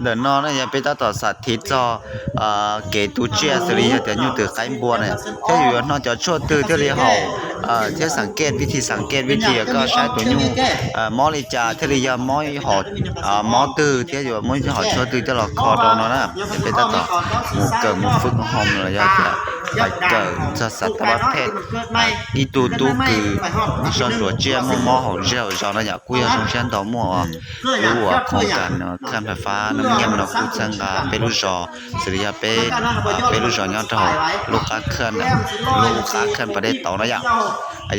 đợt nó này bây giờ tỏ sát thịt cho kể tú chia xử lý để như từ cái buồn này thế thì nó cho chua từ thế thì họ thế sáng kếtวิธีสังเกตวิธีก็ใช้ตัวยูมอลิจาthế thì giờ mỗi họ mó từ thế thì mỗi họ chua từ cho là kho đó nó nè bây giờ tỏ một cờ một phút hôm rồi giờ phải cờ cho sát tập thế đi tu tu cứ cho chuột chia mò họ rêu cho nó nhà quy ở trong sen đó muaรู้ว่าโครงการเครื่องไฟฟ้าน้ำเงี้ยมันพูดจังกับเป็นลูกจอสิริยาเป็นลูกจอยอดทองลูกค้าเคลื่อนลูกค้าเคลื่อนประเด็นต่อนะอย่า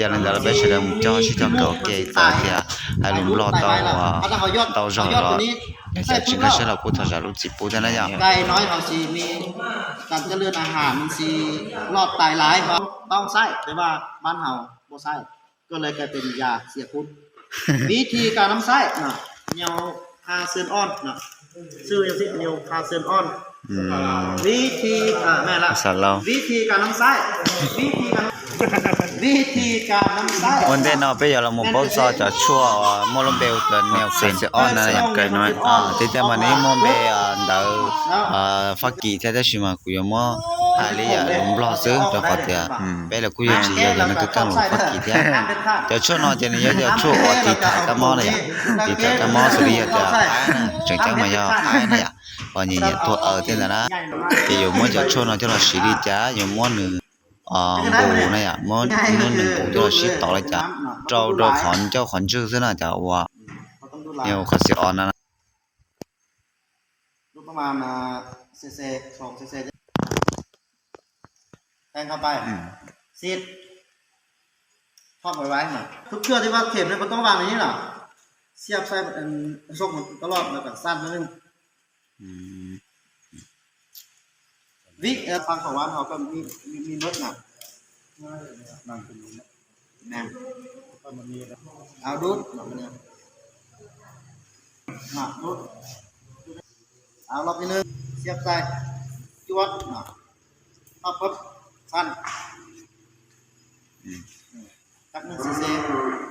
งนั้นเราไปเชื่อมจ่อชิจเก่าเกย์ต่อที่ให้ลุงรอต่อจอรออย่างเช่นก็เชื่อเราพูดถึงลูกจิปูได้นะอย่างไก่น้อยเขาสีมีการเจริญอาหารมันสีรอดตายหลายต้องใส่แต่ว่าบ้านเฮาบ่ใส่ก็เลยกลายเป็นยาเสียคุณวิธีการน้ำไส้เนาะเนียวคาเซนออนเนาะชื่ออย่างที่เนียวคาเซนออนวิธีแม่ละวิธีการน้ำไส้วิธีการน้ำไส้วันเดนเอาไปอย่าเราหมดบอสจะชั่วมอลเบลตัวเนียวเซนออนนะอย่างไกลน้อยที่จะมานี้มอเบลเดาฟักกี้ที่จะชิมาคุยมั่วอะไรอย่างลมบล็อกซื้อตัวเขาเดียไปแล้วคุยจีอย่างนั้นก็ต้องลงฟักกี้เดียเดี๋ยวช่วงนอนจะเนี่ยเดี๋ยวช่วงวันที่ถ่ายตะมอเลยที่ถ่ายตะมอสุริยะจะจังจังมาย่อนะอย่างวันนี้ตัวที่นั่นนะที่อยู่มั่วจะช่วงนอนที่เราสิริจ้าอยู่มั่วหนึ่งปูนะอย่างมั่วหนึ่งปูที่เราชิดต่อเลยจ้าเจ้าดอกขอนเจ้าขอนชื่อซึ่งน่าจะว่าเนี่ยเขาเสียอ่อนนะรูปประมาณเซ2เซแทงเข้าไปซีดครอบไว้หน่อยทุกเชือกที่ว่าเข็มเนี่ยมันต้องวางอย่างนี้หรอเสียบใส่ส่งตลอดแล้วก็สั้นนิดนึงวิฟังของวันเขาก็มีรถหนักนั่งเอาดูดดูดเอารอบนี้นึงเสียบใส่จวดเอาปุ๊บสั้นตัก1 cc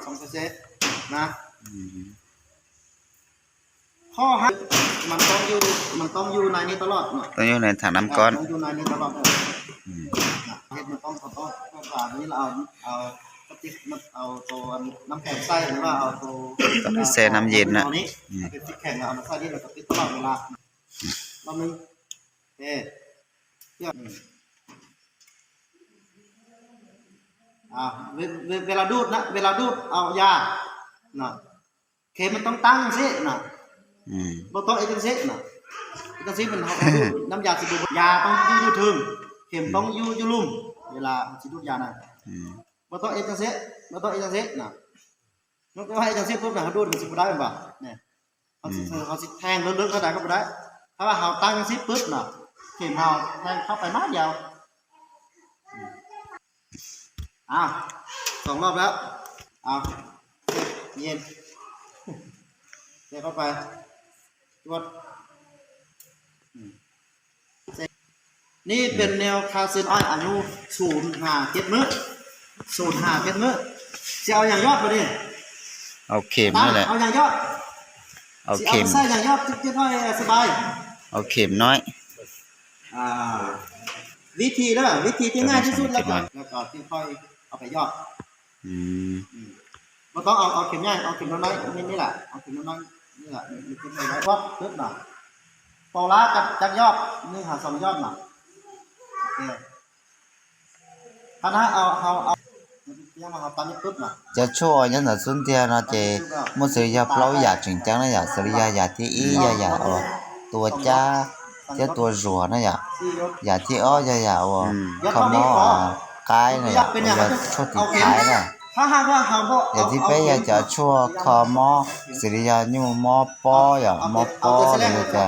2 cc นะข้อหักมันต้องอยู่ในนี้ตลอดเนาะต้องอยู่ในถังน้ำก้อนต้องอยู่ในนี้ตลอดเห็ดมันต้องเพื่อการนี้เราเอากระติกเอาตัวน้ำแข็งใส่หรือว่าเอาตัวต้องแช่น้ำเย็นนะกระติกแข็งเอามาใส่ที่เรากระติกตลอดเวลารอบนึงเอ๊ะเวลาดูดนะเวลาดูดเอายาเนาะเข็มมันต้องตั้งสิเนาะบ่ต้องจังซี่เนาะจังซี่มันเฮาดูดน้ำยาสิดูดยาต้องอยู่ถึงเข็มต้องอยู่ลุ่มเวลาสิดูดยาน่ะบ่ต้องจังซี่เนาะนอกจากให้จังซี่ปุ๊บน่ะเฮาดูดมันสิบ่ได้แม่นบ่เนี่ยเขาสิแทงลึกๆเท่าใดก็บ่ได้ถ้าว่าเฮาตั้งจังซี่ปึ๊บเนาะเข็มเฮาแทงเข้าไปมาเดียว2 รอบแล้วเย็นเทเข้าไปจวดนี่เป็นแนวคาเซนออยอนุ0.57 มื้อ0.57 มื้อสิเอาอย่างยอดบ่ดิเอาเข็มนั่นแหละเอาอย่างยอดเอาเข็มใส่อย่างยอดจะค่อยสบายเอาเข็มน้อยวิธีที่ง่ายที่สุดแล้วก็ที่ค่อยเอาไปยอดบ่ต้องเอาเข็มใหญ่เอาเข็มน้อยๆนี่แหละเอาเข็มน้อยๆนี่แหละมีเข็มน้อยๆก็ปึ๊บน่ะพอละจักยอด1หา2ยอดน่ะโอเคถ้านะเอายังมาเอาตามนี้ปึ๊บน่ะจะช่วยยันน่ะสุนเทียนะเจมุสยาเปล่าอยากจริงจังนะอยากสริยาอยากที่อยากตัวจ้าจะตัวรัวนะอยากที่อยากคำว่ากายนะอยากช่วยติดท้ายนะถ้าหากว่าเฮาบ่อย่าที่ไปอยากจะชั่วคอมอสิริยาญูมอปออย่างมอปอเลยจะ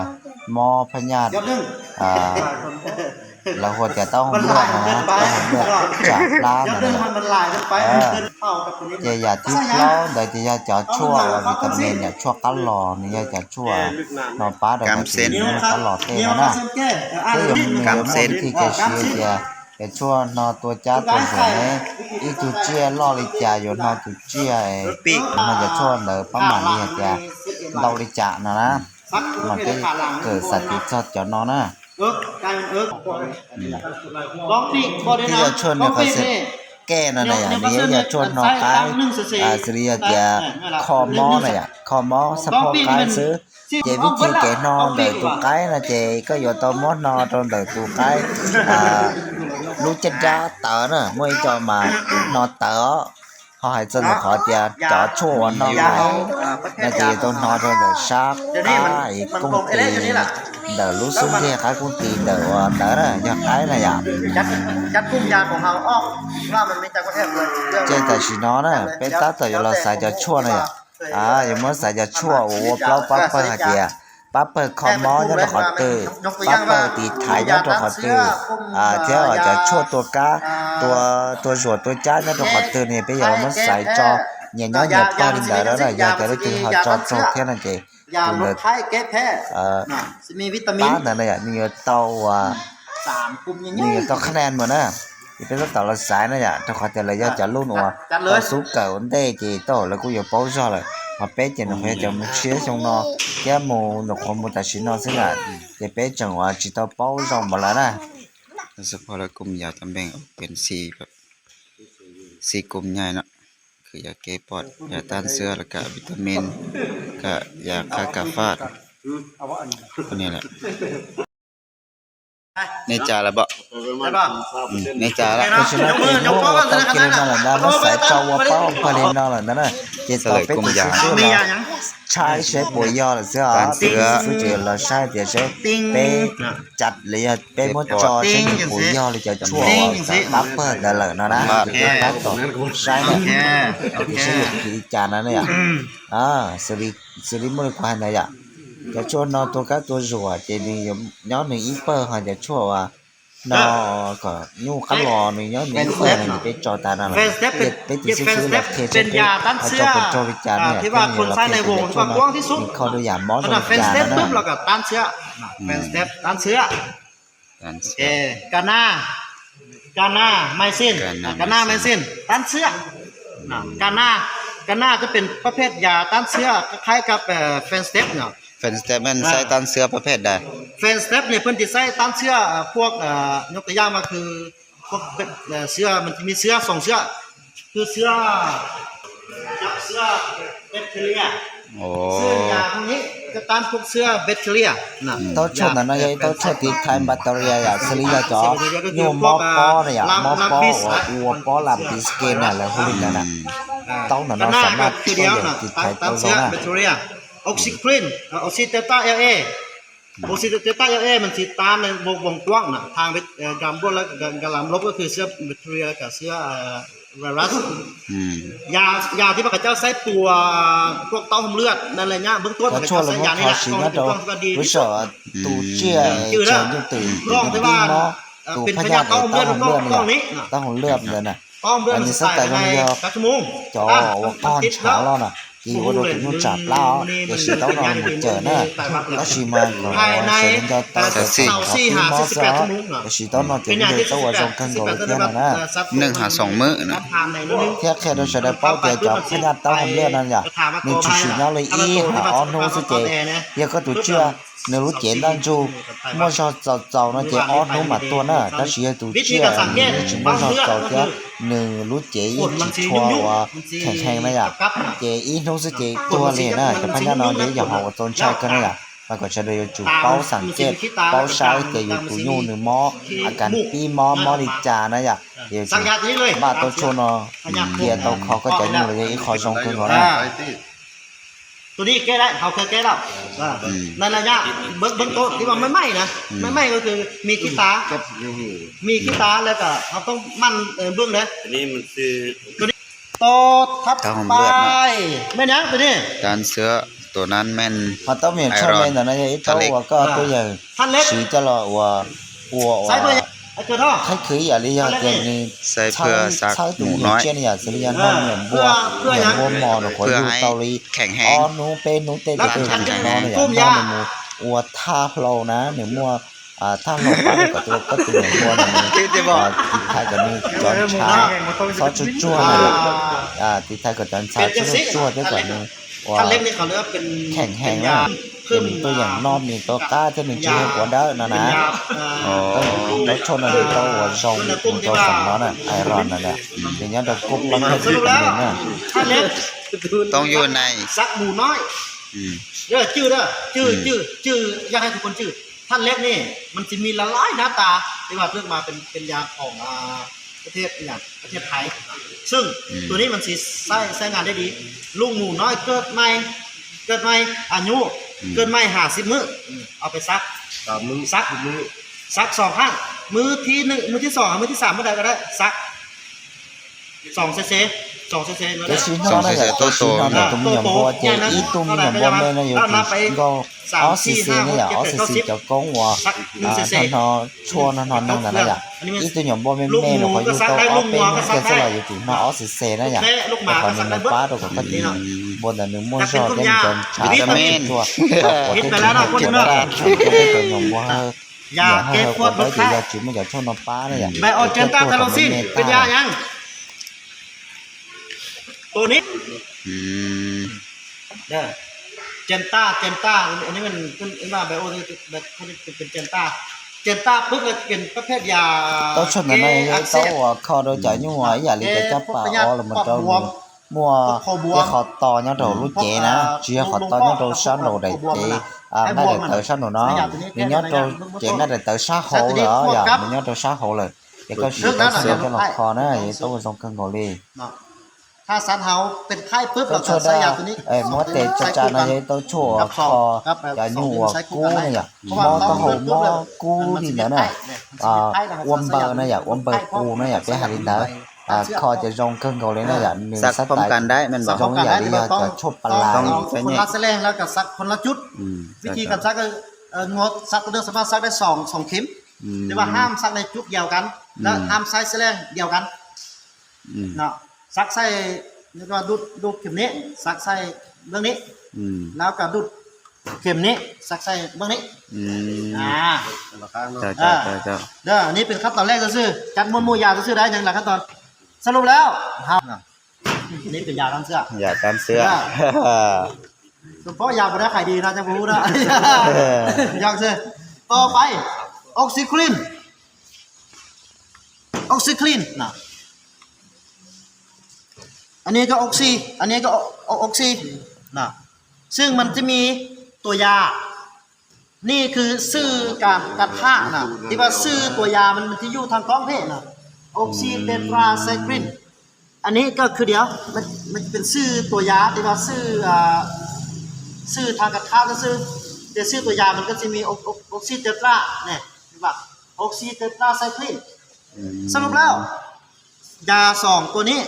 มอพญาตเราควรจะต้องเลือกนะต้องเลือกจากร้านนะอย่าที่เล่าแต่อยากจะชั่ววิตามินอยากชั่วกัลลอนี่อยากจะชั่วนอป้าเดี๋ยวจะกินกัลลอเต้นะที่ยังมีที่แกเชียแต่ช่วงนอตัวจ้าตัวสวยอีตัวเจี๊ยล่อลิจ่าอยู่นอตัวเจี๊ยปีกมันจะช่วงเนอประมาณนี้จะเราลิจ่านะ ซักก็ มัน ไม่ ก็ ได้ขาหลัง เกิดสัตว์ที่จอดจอนอนนะ กลายเป็นลองปีกบ่ได้ ที่ นะ จะชวนเนี่ยเขาเสร็จแก้นั่นน่ะอย่างนี้อย่าชวนนอกกายสิริอย่าคอมอน่ะอย่าคอมอสะโพกกายซื้อเจวิธีแกนอนเดตุกายนะเจก็อยู่ตอมอนอตอนเดตุกายรู้จักยาเต๋อน่ะมวยจอมานอเต๋อhọ hay chân là họ giờ cho chua nó lại là chỉ tôi nói rồi để sát cái công ty để lúc xuống kia cái công ty để đỡ là cho cái này à จัดกลุ่มยาของเราออกว่ามันไม่จากประเทศเลย trên tại chỉ nó nè bên ta tự là xài cho chua này à giờ mới xài cho chua của bao bắp bơ hạt gì bắp bơ không mó cho nó khỏi từ bắp bơ thì thái cho nó khỏi từ thế ở cho chua tua cá tua ruột tua chá cho nó khỏi từ này bây giờ mới xài cho nhẹ nhõm nhẹ to đi đỡ đó là giờ cái từ họ cho thế này chị ยาลดไข้แก้แพ้มีวิตามิน ป้านั่นเลยนี่tàu 3กลุ่มใหญ่ นี่tàuคะแนนหมดนะที่เป็นtàu là sải nữa dạ tao khỏi tiền là do trả luôn rồi tao xuống cờ vấn đề thì tao là cũng giờ báo ra rồi mà bé chỉ nó phải cho một xíu trong nó cái mù nó không một tài xíu nó sẽ là thì bé chẳng qua chỉ tao báo ra một lần nè sẽ phải là cùng giờ tầm bềnเป็นสีกลุ่มใหญ่เนาะคือยาแก้ปอดยาต้านเชื้อแล้วก็วิตามินก็ยาฆ่ากาฟาดคนนี้แหละในจาละบ่ ใช่ป่ะ ในจาละเพราะฉะนั้นเป็นโม่ต้องกินนั่นแหละนะมันใส่เจ้าว่าเป้าพอเล่นนั่นแหละนั่นน่ะเจ็ดต่อเป็นที่สุด มี แล้ว ยาหยัง ใช้เชฟบวยยอเลยเสื้อสุดยอดเลยใช่เดี๋ยวเชฟเป๊จัดเลยเป๊มดจอเชฟบวยยอเลยจะชั่วบัฟเฟอร์ได้เลยนะนะต่อใช่เนี่ยที่ใช้ที่จานนั้นเนี่ยสิริมวยควายเนี่ยจะชั่วนอนตัวก็ตัวรัวเจนี่ย้อนหนึ่งอีเปอร์เขาจะชั่วว่านอก็ยูขันรอหนึ่งย้อนหนึ่งอีเปอร์เนี่ยไปจอตานั่นแหละเป็นที่ซื้อแบบเทสเปเขาจะเป็นโจวิจารเนี่ย ที่ว่าคนใช้ในวงที่ว่ากว้างที่สุด เขาดูอย่างมอส ขนาดเฟนสเต็ปปุ๊บเราก็ต้านเชื้อเฟนสเต็ปต้านเชื้อกาน่าไมซินกาน่าไมซินต้านเชื้อ กาน่าจะเป็นประเภทยาต้านเชื้อคล้ายกับเฟนสเต็ปเนาะเฟนสเตปมันใช้ต้านเชื้อประเภทใดเฟนสเต็ปเนี่ยเพิ่นสิใช้ต้านเชื้อพวกยกตัวอย่างมาคือพวกเชื้อมันจะมีเชื้อ2เชื้อคือเชื้อแบคทีเรียเชื้อยาพวกนี้จะต้านพวกเชื้อแบคทีเรียนะต้องชดนั่นนะต้องชดที่ไทม์แบคทีเรียสลียจ่อโยมมอปอเนี่ยมอปอวัวปอลาบิสเกนน่ะแล้วพวกนี้น่ะต้องนั่นเราสามารถช่วยติดไทยตัวนั้น แบคทีเรียออกซิคลินออกซิเตต้าเอเอออกซิเตต้าเอเอมันสิตามในวงกว้างน่ะทางกำบวกและกำลังลบก็คือเชื้อแบคทีเรียกับเชื้อไวรัสยาที่พระเจ้าใช้ตัวพวกเต้าหู้เลือดนั่นอะไรเนี่ยเบื้องต้นพระเจ้าใช้ยานี่แหละต้องดีที่สุดตูเจี๊ยเฉินยูตื่นตูพญาเต้าหู้เลือดเต้าหู้เลือดเลยน่ะอันนี้สักแต่มันเยอะจ่อว่าก้อนเช้าแล้วน่ะที่ว่าเราถึงนู่นจับแล้วเดี๋ยวสิต้องนอนหมดเจอน่ะแล้วสิมาก่อนว่าเสร็จจะต่อจะสิ่งที่มอสเดี๋ยวสิต้องนอนถึงเดี๋ยวตัวจงกันก่อนเที่ยงนะ1-2 มื้อนะแค่เราจะได้เป้าเจอจับพญาเต้าหู้เลือดนั่นอย่านี่ชิๆเนาะเลยอีหาออนโนสิเจยังก็ตัวเชื่อnếu lúc chế đang chu mua cho nó chế ót nó mà tua nữa ta chỉ tụ chia chỉ mua cho cho nếu lúc chế chỉ chua khang này à chế ít nó sẽ chế tua liền á cho phải nó để cho họ tôn trai cái này à và còn cho đây chủ bao sản kết bao sai chế tụ nhu nửa mòกันปีมอดิจานะอย่าเดี๋ยวบ้าตัวชนเกียร์ตัวเขาก็จะนู่นเลยคอยชงคืนเขานะตัวนี้แก้ได้เขาเคยแก้แล้วในระยะเบื้องต้นที่ว่าไม่ไหม้นะไม่ไหม้ก็คือมีขี้ตาแล้วก็เราต้องมั่นเบื้องเลยตัวนี้มันคือตัวนี้โตทับไปแม่นยังตัวนี้การเสื้อตัวนั้นแม่นเขาต้องมีช่วยแม่นแต่ในตัวก็ตัวใหญ่สีจะหล่อว่าใส่เพื่อไอ้เกิดท่อให้คืออย่าเรียกเกินนี่ใส่เพื่อสักหมูน้อยเช่นอย่าสิเรียนห้องเหมือนบัวมอหนูขออยู่เตาลีแข็งแห้งหนูเป็นหนูเตะก็เป็นแข็งแรงเนี่ยอย่างนั้นหนูวัวท่าโผล่นะหนูมัวท่าหลบปั้นกับตัวก็ตัวมัวหนูติดไทยกับนี่จอนช้าซอสชั่วเลยติดไทยกับจอนช้าชั่วด้วยก่อนนี่ท่านเล็กนี่เขาเรียกว่าเป็นแข็งแห้งนะ ขึ้น ตัวอย่างนอมนี่ตัวก้าจะหนึ่งชื่อกว่าเด้อนะนะ อ๋อ ตัวชนอันนี้ตัวหัวซองตัวสองน้อน่ะไอรอนนั่นแหละอย่างเงี้ยเรากุ๊บมันก็ ส คือ รุป กัน แล้ว เลยนะ ถ้าเล็ก ต้องอยู่ใน ซักหมูน้อย อืม เด้อชื่อเด้อชื่ออยากให้ทุกคนชื่อท่านเล็กนี่มันจะมีละลายหน้าตาที่ว่าเพิ่งมาเป็นยาของประเทศอย่างประเทศไทยซึ่งตัวนี้มันสิใช้งานได้ดีลูกหมูน้อยเกิดใหม่อายุเกิดใหม่50มื้อเอาไปซัก 3 มื้อ ซัก2ครั้งมื้อที่1มื้อที่2มื้อที่3เมื่อใดก็ได้ซัก2 cc 2 cc เมื่อ แต่ ใด ชิ้นน้อยน่ะตัวชิ้นน้อยน่ะตุ้มยำบัวเจอีตุ้มยำบัวแม่น่ะอยู่ที่ก็อ๋อซีซีเนี่ยอ๋อซีซีจะก้งวัวท่านนอชัวนั่นนั่นนั่นน่ะอีตุ้มยำบัวแม่แม่เราก็อยู่ตัวอ๋อเป็นแค่สลายอยู่ที่นออ๋อซีซีน่ะอย่างแต่คนนึงป้าตัวก็ดีบนแต่นึงมั่วชอบเล่นจนช้าตัวคิดไปแล้วนะคนนึงตุ้มยำบัวยาเก็บขวดบ่ได้ยาจิ้มมันจะชนน้ำป้าน่ะอย่าง ไบโอเจนต้าทาโรซินเป็นยายังตัวนี้ อืม เด้อเจนต้าอันนี้มันเป็นว่าไบโอเป็นเจนต้าปุ๊บก็เป็นประเภทยา tao chọn là này tao kho đôi trái như ngoài giả lý cái chấp bảo là mình tao mua cái kho to nhau đầu lúc chế ná chia kho to nhau đầu sáng đầu đầy chế ngay để tới sáng đầu nó mình nhớ đầu chế ngay để tới sáng hậu đó giờ mình nhớ đầu sáng hậu rồi để có sự tao sửa cho nó kho nó vậy tao xong cân ngồi đi ถ้าสันเฮาเป็นไข้ปุ๊บเรา tao ก็ cho ใช้ยา đây ตัวนี้ mua tệ cho cha này tao chua kho giả như cú này nhỉ mua tao hậu mua cú thì nữa này ôm bờ này nhỉ ôm bờ cú này nhỉ cái hạt linh đó khoจะรองเครื่องเขาเลยนะอย่างหนึ่ง ซักพร้อมกันได้แมันบอก รองอย่างนี้จะชอบปลา ต้องคนละแสลงแล้วก็ซักคนละจุด อืม วิธีการซักก็งดซักตัวเดียวสามารถซักได้2เข็มหรือว่าห้ามซักในจุดเดียวกันแล้วห้ามใช้แสลงเดียวกัน อืม เนาะซักใส่แล้วก็ดูดเข็มนี้ซักใส่เบื้องนี้ อืม แล้วก็ดูดเข็มนี้ซักใส่เบื้องนี้ อืม ราคาเนาะ เจ้าเด้ออันนี้เป็นขั้นตอนแรกซื่อจัดมวลหมู่ยาซื่อได้ยังหลักขั้นตอนสรุปแล้วครับนี่เป็นยาล้างเสื้อ อย่าตามเสื้อ เฉพาะยาบ่ได้ขายดีนะจังรู้นะยากซื่อต่อไปออกซิคลีนนะอันนี้ก็ออกซิอันนี้ก็ออกซินะซึ่งมันจะมีตัวยานี่คือชื่อการฆ่านะที่ว่าชื่อตัวยามันที่อยู่ทางท้องเพศนะออกซิเตตราไซคลินอันนี้ก็คือเดี๋ยวมันเป็นชื่อตัวยาที่ว่าชื่อทางการฆ่าก็ชื่อแต่ชื่อตัวยามันก็จะมีออกซิเตตราเนี่ยที่ว่าออกซิเตตราไซคลินสรุปแล้วยา2ตัวนี้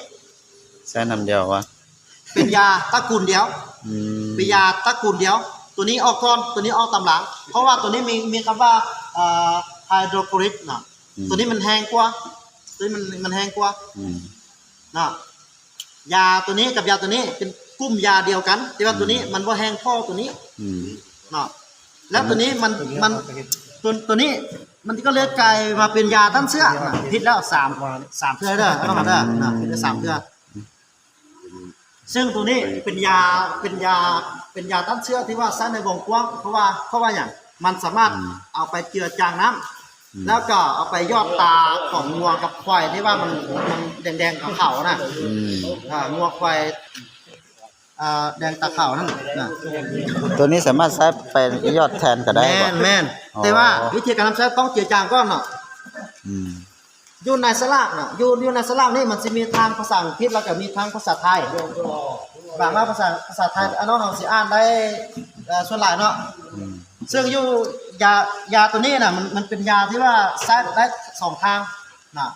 ใช้น้ำเดียววะ เป็นยาตระกูลเดียว อืม เป็นยาตระกูลเดียว ตัวนี้ออกก่อนตัวนี้ออกตำหลัง เพราะว่าตัวนี้มีคำว่าไฮโดรคลอริกนะตัวนี้มันแห้งกว่าตัวนี้มันแห้งกว่า อืม นะยาตัวนี้กับยาตัวนี้เป็นกลุ่มยาเดียวกันแต่ว่าตัวนี้มันว่าแห้งพ่อตัวนี้ อืม นะแล้วตัวนี้มันตัวนี้มันก็เลยกลายมาเป็นยาต้านเชื้อนะพิษแล้ว3เทื่อเด้อเอามาเด้อนะพิษได้3เทื่อซึ่งตัวนี้เป็นยาต้านเชื้อที่ว่าใช้ในวงกว้างเพราะว่าอย่างมันสามารถเอาไปเจือจางน้ำแล้วก็เอาไปยอดตาของงัวกับควายที่ว่ามันแดงๆขาวๆนะ อืม งัวควายแดงตาขาวนั่นนะ ตัวนี้สามารถใช้เป็นยอดแทนก็ได้บ่ แม่น อ๋อ แต่ว่าวิธีการทำใช้ต้องเจือจางก่อนเนาะ อืม อยู่ในสลากเนาะอยู่ในสลากนี่มันจะมีทางภาษาอังกฤษแล้วก็มีทางภาษาไทยบางว่าภาษาไทยอันน้องเราสิอ่านได้ส่วนหลายเนาะซึ่งอยู่ยาตัวนี้น่ะมันเป็นยาที่ว่าใช้ได้2ทางนะ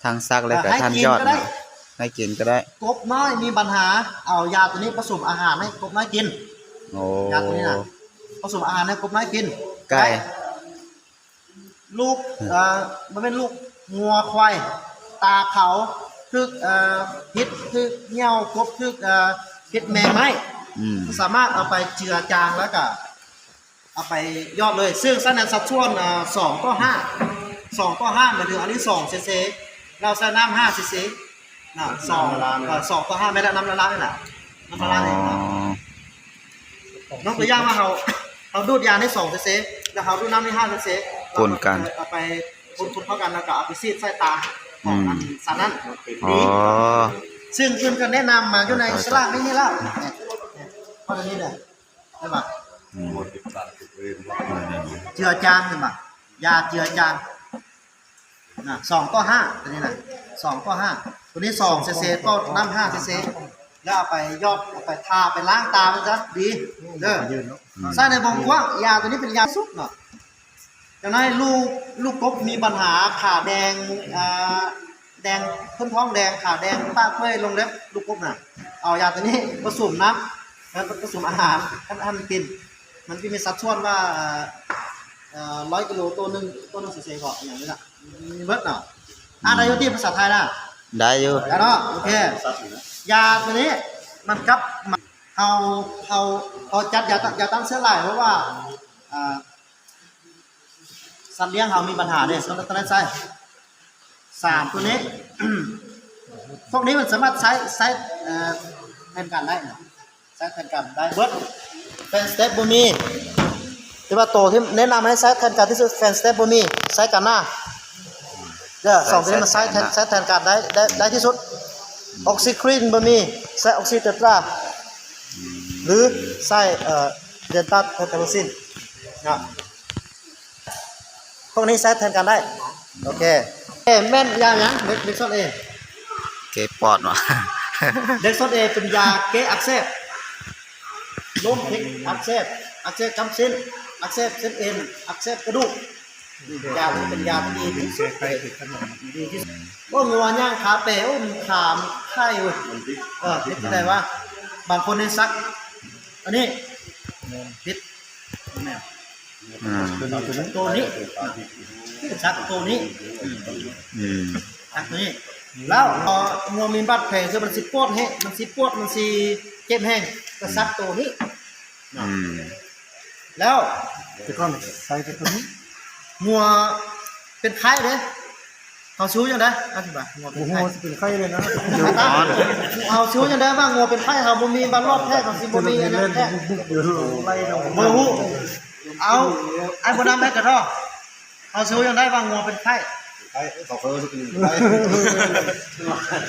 ทางซักเลยกับ ให้ ทาง กิน ยอด ก็ได้ ให้กินก็ได้ กบน้อยมีปัญหาเอายาตัวนี้ผสมอาหารให้กบน้อยกิน โอ้ ยาตัวนี้นะผสมอาหารให้กบน้อยกิน ไก่ ลูกมันเป็นลูกงัวควายตาเขาคือพิษคือเงี้ยวกบคือพิษแมงไม้ อืม สามารถเอาไปเจือจางแล้วก็เอาไปยอดเลยซึ่งสัดส่วน2 ต่อ 5 2 ต่อ 5หมายถึงอันนี้2 cc เราใส่น้ำ5 cc นะ2 ต่อ 5ไม่ได้น้ำละลายนี่แหละน้ำละลายนี่นะยกตัวอย่างว่าเรา เขาดูดยาได้2 cc แล้วเขาดูดน้ำได้5 cc ปนกัน เอาไปคนเข้ากันแล้วก็เอาไปซีดใส่ตาของอันสารนั้น อ๋อ ซึ่งเพิ่นก็แนะนำมาอยู่ในสลากนี่แล้วข้อนี้เนี่ยใช่ป่ะเจือจางใช่ป่ะยาเจือจางนะ2ต่อ5ตัวนี้นะ2ต่อ5ตัวนี้2 cc ก็น้ำ5 cc แล้วเอาไปยอดเอาไปทาไปล้างตามันซะดีเด้อใส่ในวงกว้างยาตัวนี้เป็นยาซุปเนาะจากนั้นลูกกบมีปัญหาขาแดงแดงเพิ่นท้องแดงขาแดงป้าเมื่อยลงเล็บลูกกบน่ะเอายาตัวนี้ผสมน้ำแล้วผสมอาหารให้มันกินมันมีสัดส่วนว่า100 กิโลตัวหนึงเฉยๆก็อย่างนี้ล่ะมีเบิดเนาะได้อยู่ที่ภาษาไทยนะ ได้อยู่ ได้เนาะโอเคยาตัวนี้มันกับเขาจัดยาตั้งเสื้อลายเพราะว่าสัตว์เลี้ยงเขามีปัญหาเนี่ยต้องใช้3ตัวนี้ พวกนี้มันสามารถใช้แทนกันได้ใช้แทนกันได้เบิร์ดแฟนสเตปบูมีแต่ว่าตัวที่แนะนำให้ใช้แทนกันที่สุดแฟนสเตปบูมีใช้กันหน้าเด้อ2ตัวนี้มันใช้แทนกันได้ที่สุดออกซิครีนบูมีใช้ออกซิเตตราหรือใช้เดลต้าเทโรซินนะพวกนี้ใช้แทนกันได้โอเคแม่นยาหยังเด็กซอดเอ เกปอดว่ะ เด็กซอดเอเป็นยาแก้อักเสบล้มพลิกอักเสบจำเส้นอักเสบเส้นเอ็นอักเสบกระดูกยาเป็นยาที่ดีที่สุดดีที่สุดว่างัวย่างขาเป๋วขามไข่เว้ยพิษอะไรวะบางคนในซักอันนี้พิษแมวตัวนี้ซักตัวนี้ซักตัวนี้แล้วงัวมีบาดแผลคือมันสิปวดแห้งมันสิเจ็บแห้งก็ซักตัวนี้แล้วจะก้อนใส่ตัวนี้งัวเป็นไข้เลยเขาชู้ยังได้อธิบายงัวเป็นไข้เลยนะเอาชู้ยังได้ว่างัวเป็นไข้เขาบ่มีบางรอบแท้ของสิบ่มีอันนั้นแท้บ่ฮู้เอาไอ้บ่นำได้กระรอกเอาชู้ยังได้ว่างัวเป็นไข้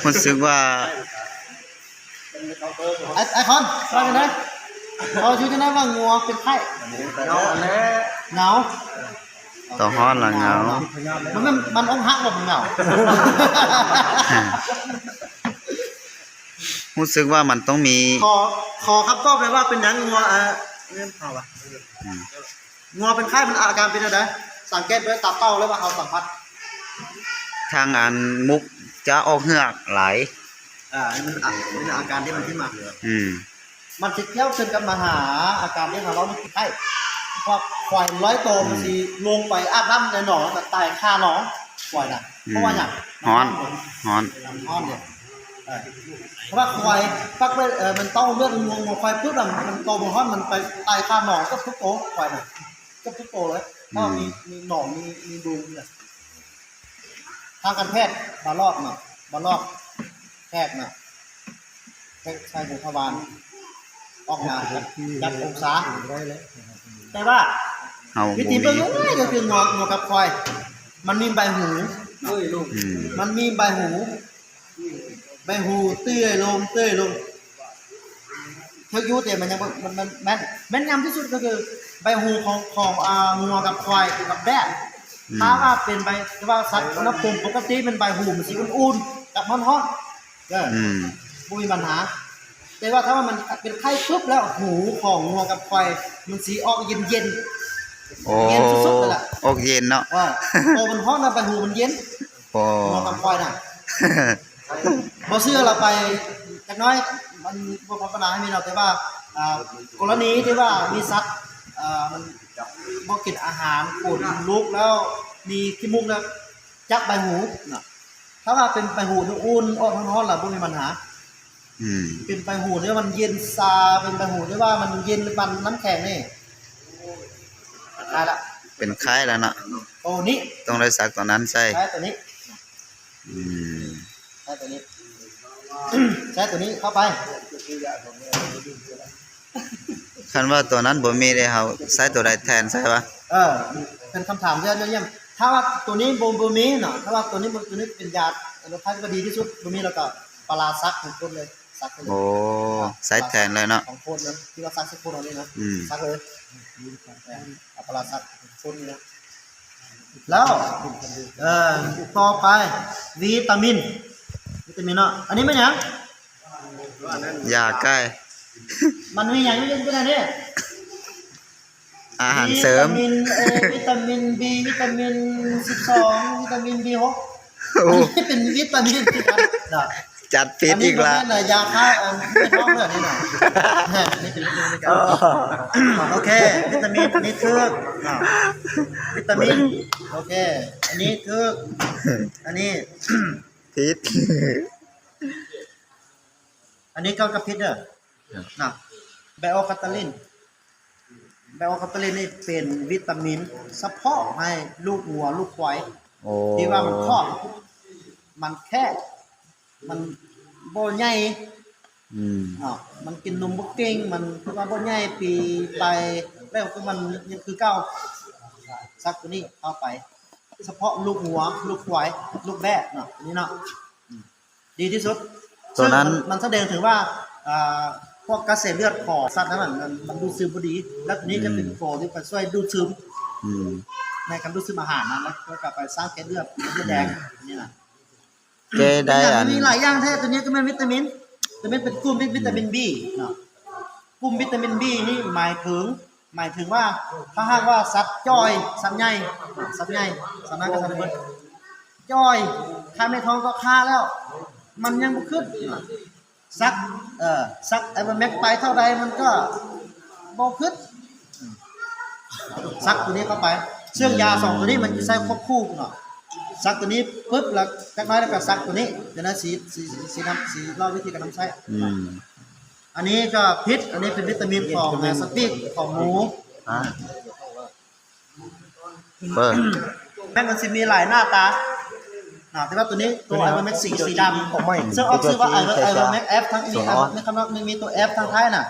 รู้สึกว่า ไอ้คอนว่าจังได๋เอาชู้ยังได้ว่างัวเป็นไข้เหงา ต่อฮ้อนละเหงา มันองหักบ่เหงา รู้สึกว่ามันต้องมี ขอครับก็แปลว่าเป็นหยังงัวเริ่มเผาอ่ะงัวเป็นไข้มันอาการเป็นอะไรสังเกตด้วยตาเป้าแล้วว่าเอาสัมผัส ทางอันมุกจะออกเหงือกไหล มันอาการที่มันขึ้นมา มันจะเที่ยวจนกันมาหาอาการที่เราไม่ไข้เพราะควาย100 ตัวมันสิลงไปอาบน้ำในหนองแต่ตายคาหนองควายน่ะเพราะว่าอย่าง ฮ้อน เนี่ยเพราะว่าควายฟักไปมันต้องเลือดงูควายปุ๊บมันโตมันฮ้อนมันไปตายคาหนองก็ทุกโตควายน่ะก็ทุกโตเลยเพราะมีหนองมีดูเนี่ยทางการแพทย์บารอบแพทย์น่ะใช้ของทวารออกมาจับองศาแต่ว่าวิธีเบื้องต้นก็คืองอกับควายมันมีใบหูมันมีใบหูเตื้อยลงเทือกยุแต่มันยังมันแม่นยำที่สุดก็คือใบหูของงัวกับควายกับแดดถ้าว่าเป็นใบว่าสัตว์อุณหภูมิปกติเป็นใบหูมันสีอุ่นๆกับร้อนๆมีปัญหาแต่ว่าถ้าว่ามันเป็นไข้ปุ๊บแล้วหูของงัวกับควายมันสีออกเย็นโอ้สุดๆเลยล่ะออกเย็นเนาะโตมันฮ้อนแล้วไปหูมันเย็นงัวกับควายน่ะบ่เชื่อเราไปจักน้อยมันบ่พัฒนาให้มีเราแต่ว่ากรณีที่ว่ามีสัตว์มันบ่กินอาหารปวดลุกแล้วมีขี้มูกแล้วจับใบหูน่ะถ้าว่าเป็นใบหูอุ่นออกร้อนๆล่ะบ่มีปัญหาเป็นใบหูที่มันเย็นซาเป็นใบหูที่ว่ามันเย็นมันน้ำแข็งนี่ได้ละเป็นไข้แล้วเนาะ โอ้นี่ต้องได้สักตอนนั้นใช่ใช้ตัวนี้ใช้ตัวนี้ใช้ตัวนี้เข้าไป คันว่าตัวนั้นบ่มีได้เฮาใช้ตัวใดแทนใช่ปะ เป็นคำถามที่ยอดเยี่ยมถ้าว่าตัวนี้บ่มีเนาะถ้าว่าตัวนี้เป็นยาอนุภาคก็ดีที่สุดบ่มีแล้วก็ปลาซักของคนเลยซักไปเลย โอ้ใช้แทนเลยเนาะ ของคนเลยที่ว่าซักสักคนเอาเลยนะซักเลยเอาปลาซักคนนี่นะแล้วต่อไปวิตามินเนาะอันนี้มันหยัง ยาใกล้ มันมีอย่างนี้ก็ได้เนี่ย อาหารเสริม วิตามิน B วิตามิน12วิตามิน B6 อันนี้เป็นวิตามินที่กันนะ จัดผิดอีกละ อันนี้ยาฆ่าไม่ท้องเลยนี่หน่อยนี่เป็นวิตามินโอเควิตามินนี่คือวิตามินโอเคอันนี้คืออันนี้ ผิด อันนี้ก็กระพิษเด้อนะไบโอคาตาลินนี่เป็นวิตามินเฉพาะให้ลูกวัวลูกควาย โอ้ ที่ว่ามันคลอดมันแค่มันบ่ใหญ่ มันกินนมบ่เก่งมันคือว่าบ่ใหญ่ปีไปแล้วคือมันยังคือเก่าซักตัวนี้เอาไป เฉพาะลูกหัวลูกควายลูกแบะเนาะนี่เนาะดีที่สุด ตัวนั้น มันแสดงถึงว่าพวกกระแสเลือดของสัตว์นั้นมันดูดซึมบ่ดีแล้วตัวนี้จะเป็นโฟที่ช่วยดูดซึมในการดูดซึมอาหารนั้นแล้วก็กลับไปสร้างเกล็ดเลือดแดงนี่นะ แกได้อัน มีหลายอย่างแท้ตัวนี้ก็เป็นวิตามินเป็นกลุ่มวิตามิน B เนาะกลุ่มวิตามิน B นี่หมายถึงว่าถ้าหากว่าสัตว์จ้อยสัตว์ใหญ่สัตว์นั้นก็สัตว์เบิดจ้อยถ้าไม่ท้องก็ฆ่าแล้ว มันยังบ่ขึ้นสักไอ้มันแม็กไปเท่าใดมันก็บ่ขึ้นสักตัวนี้เข้าไปเชื่องยา2ตัวนี้มันจะใช้ควบคู่เนาะซักตัวนี้ปึ๊บแล้วจักน้อยแล้วก็ซักตัวนี้เดี๋ยวนะสีเล่าวิธีการทำใช้อันนี้ก็พิษอันนี้เป็นวิตามินของสปีกของหมู เปิ้ล แม่งมันสิมีหลายหน้าตาแต่ว่าตัวนี้ตัวไอเวอร์แม็กสีดำของไม่ซึ่งออกชื่อว่าไอเวอร์แม็กFทั้งมีตัว F ทั้งท้ายน่ะ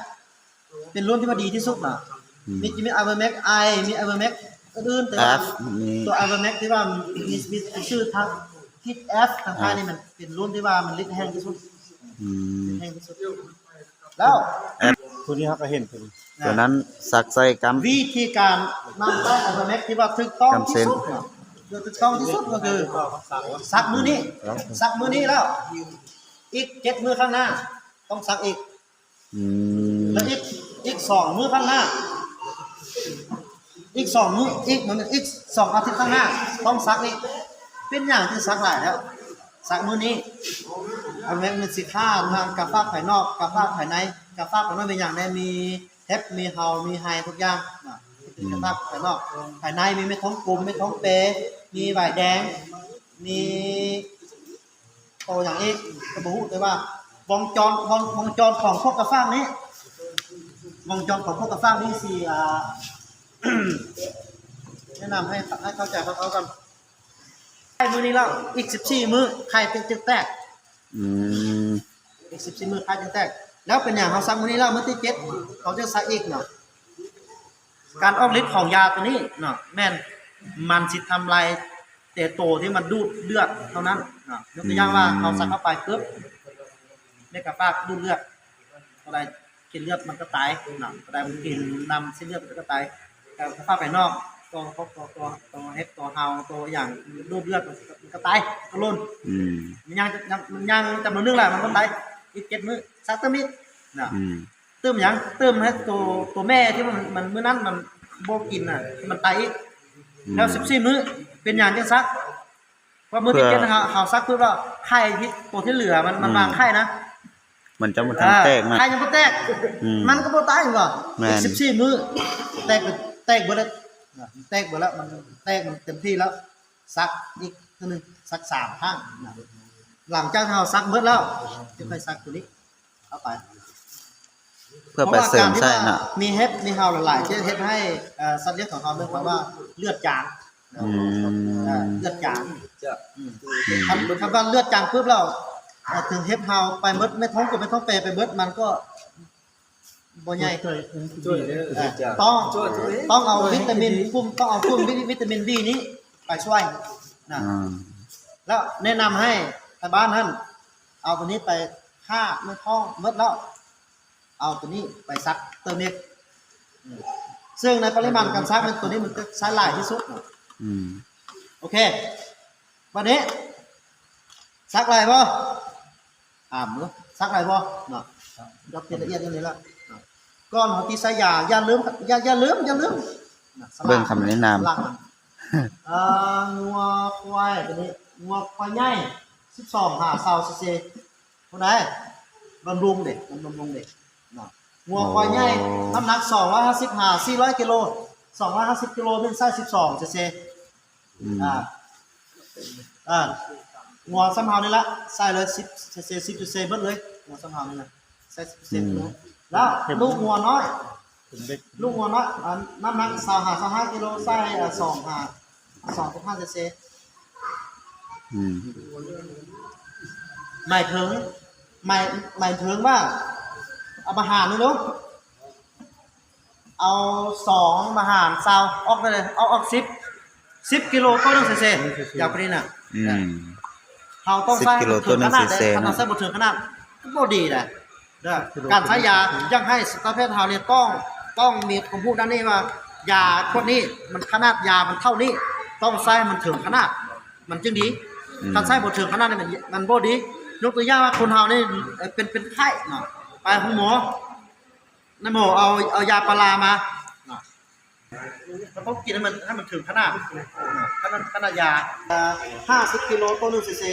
เป็นรุ่นที่ว่าดีที่สุดน่ะมีไอเวอร์แม็กมีไอเวอร์แม็กอื่นแต่ว่าตัวไอเวอร์แม็กที่ว่ามีชื่อทั้งคิด F ทางท้ายนี่มันเป็นรุ่นที่ว่ามันลิดแห้งที่สุดแห้งที่สุดแล้ว ตัวนี้เขาก็เห็นเป็น ตัวนั้นสักใส่กำ วิธีการนำใช้ไอเวอร์แม็กที่ว่าถูกต้องที่สุดถูกต้องที่สุดก็คือซักมือนี้แล้วอีก7มื้อข้างหน้าต้องซักอีกแล้วอีก2มื้อข้างหน้าอีก2มื้ออีก2อาทิตย์ข้างหน้าต้องซักอีกเป็นอย่างที่ซักหลายแล้วซักมื้อนี้เอาแม้มันสิค่าทางกาฟ้าภายนอกกาฟ้าภายในกาฟ้าภายนอกเป็นอย่างได้มีเทปมีเฮามีไฮทุกอย่างกาฟ้าภายนอกภายในมีเม็ดท้องกลมเม็ดท้องเปมีใบแดงมีโตอย่างอีกก็บ่ฮู้แต่ว่าวงจรของพวกกาฟ้านี้วงจรของพวกกาฟ้านี้สิแนะนำให้เข้าใจเขากันไข่มื้อนี้แล้วอีก14มื้อไข่จึงแตกอีก14มื้อไข่จึงแตกแล้วเป็นอย่างเฮาซักมื้อนี้แล้วมื้อที่7เขาจะซักอีกเนาะการออกฤทธิ์ของยาตัวนี้เนาะแม่นมันสิทำลายแต่โตที่มันดูดเลือดเท่านั้นเนาะยกตัวอย่างว่าเอาซักเข้าไปปึ๊บในกระปากดูดเลือดเท่าใดกินเลือดมันก็ตายเนาะเท่าใดมันกินนำเส้นเลือดมันก็ตายกระปากภายนอกตัวเฮปตัวเฮาตัวอย่างรูปเลือดมันก็ตายก็ล้นมันยังจำนวนนึงแหละมันก็ตายอีก7มื้อซักเติมนิดน่ะเติมหยังเติมให้ตัวแม่ที่มันมื้อนั้นมันบ่กินน่ะมันตายอีกแล้ว14มื้อเป็นอย่างจังซักว่ามื้อที่7นะฮะเฮาซักคือว่าไข่ที่ตัวที่เหลือมันวางไข่นะ มันจะมาทำแตกนะ ไข่ยังบ่แตกมันก็บ่ตายบ่อีก14มื้อแตกเบิดแล้วแตกเบิดแล้วมันแตกมันเต็มที่แล้วซักอีกทีนึงซัก3ครั้งหลังจากเราซักเบิดแล้วจะไปซักตัวนี้เอาไป เพื่อไปเสริมใช่น่ะ มีเฮปมีเฮาหลายๆที่เฮ็ดให้สัตว์เลี้ยงของเราเรื่องว่าเลือดจางเลือดจางคำว่าเลือดจางปุ๊บแล้วถึงเฮปเฮาไปเบิดไม่ท้องกับไม่ท้องเปไปเบิดมันก็ บ่ใหญ่ ช่วยเด้อ ต้องเอาวิตามินกลุ่มต้องเอากลุ่มวิตามิน B นี้ไปช่วยนะ อืม แล้วแนะนำให้ทางบ้านท่านเอาตัวนี้ไปฆ่าไม่ท้องหมดแล้วเอาตัวนี้ไปซักเติมอีกซึ่งในปริมาณการซักมันตัวนี้มันจะใช้หลายที่สุด อืม โอเควันนี้ซักอะไรบ่มือซักอะไรบ่เนาะยกละเอียดอย่างนี้ละก้อนหัวตีสายาอย่าลืมอย่าลืมเบิ่งคำแนะนำ หลังงัวควายตัวนี้งัวควายใหญ่12 5 20 cc เท่าไหร่บำรุงเด็กเนาะงัวควายใหญ่น้ำหนัก255 400กิโล250กิโลเป็นไซส์12 cc งัวสำเฮานี่ละใส่เลย10 cc 10 cc เบิดเลยงัวสำเฮานี่ละใส่10 cc เลยแล้วลูกงัวน้อยน้ำหนัก25กิโลใส่2.5 cc อืม หมายถึงว่าเอามาหารนี่ลูกเอา2มาหารซาวออกได้เลยเอาออก10กิโลต่อ1 cc อย่าไปนี่น่ะ อืม เราต้องใส่ 10กิโลต่อ1 cc ขนาดใส่บ่ถึงขนาดบ่ดีแหละเด้อการใช้ยายังให้สัตวแพทย์เฮาเนี่ยต้องมีคำพูดด้านนี้ว่ายาพวกนี้มันขนาดยามันเท่านี้ต้องใส่มันถึงขนาดมันจึงดีถ้าใส่บ่ถึงขนาดนี่มันบ่ดียกตัวอย่างว่าคนเฮานี่เป็นไข้เนาะไปห้องหมอนายหมอเอายาปลามาเนาะมันต้องกินให้มันถึงขนาดยา50กิโลต่อ1 cc